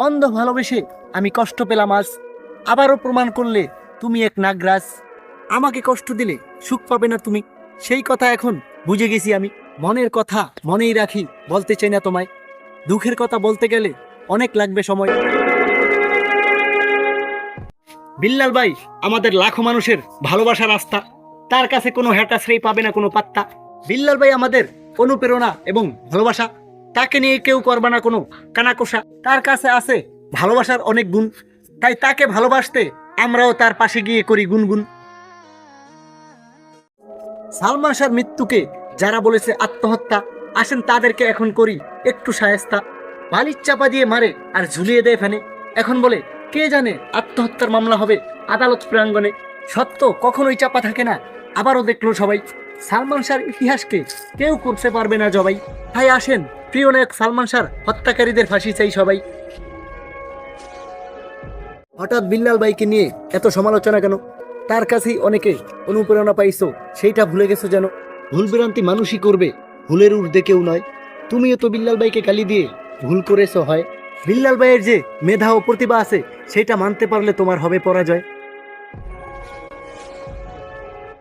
অন্ধ ভালোবেসে আমি কষ্ট পেলাম আজ, আবারও প্রমাণ করলে তুমি এক নাগরাজ। আমাকে কষ্ট দিলে সুখ পাবে না তুমি, সেই কথা এখন বুঝে গেছি আমি। মনের কথা মনেই রাখি, বলতে চাই না তোমায়, দুঃখের কথা বলতে গেলে অনেক লাগবে সময়। বিল্লাল ভাই আমাদের লাখো মানুষের ভালোবাসার রাস্তা, তার কাছে কোনো হ্যাটাশ্রেই পাবে না কোনো পাত্তা। বিল্লাল ভাই আমাদের অনুপ্রেরণা এবং ভালোবাসা, তাকে নিয়ে কেউ করবে না কোনো কানাকোষা। তার কাছে আছে ভালোবাসার অনেক গুণ, তাই তাকে ভালোবাসতে আমরাও তার পাশে গিয়ে করি গুনগুন। সালমান শাহর মৃত্যুকে যারা বলেছে আত্মহত্যা, আসেন তাদেরকে এখন করি একটু শায়েস্তা। বালির চাপা দিয়ে মারে আর ঝুলিয়ে দেয় ফেনে, এখন বলে কে জানে আত্মহত্যার মামলা হবে আদালত প্রাঙ্গণে। সত্য কখনোই চাপা থাকে না, আবারও দেখলো সবাই, সালমান শাহর ইতিহাসকে কেউ করতে পারবে না জবাই। তাই আসেন প্রিয় নায়ক সালমান শাহর হত্যাকারীদের ফাঁসি চাই সবাই। হঠাৎ বিল্লাল ভাইকে নিয়ে এত সমালোচনা কেন? তার কাছেই অনেকে অনুপ্রেরণা পাইছো, সেইটা ভুলে গেছো যেন। ভুল ভ্রান্তি মানুষই করবে, ভুলের ঊর্ধ্বে কেউ নয়। তুমিও তো বিল্লাল ভাইকে গালি দিয়ে ভুল করেছো হয়। বিল্লাল ভাইয়ের যে মেধা ও প্রতিভা আছে, সেটা মানতে পারলে তোমার হবে পরাজয়।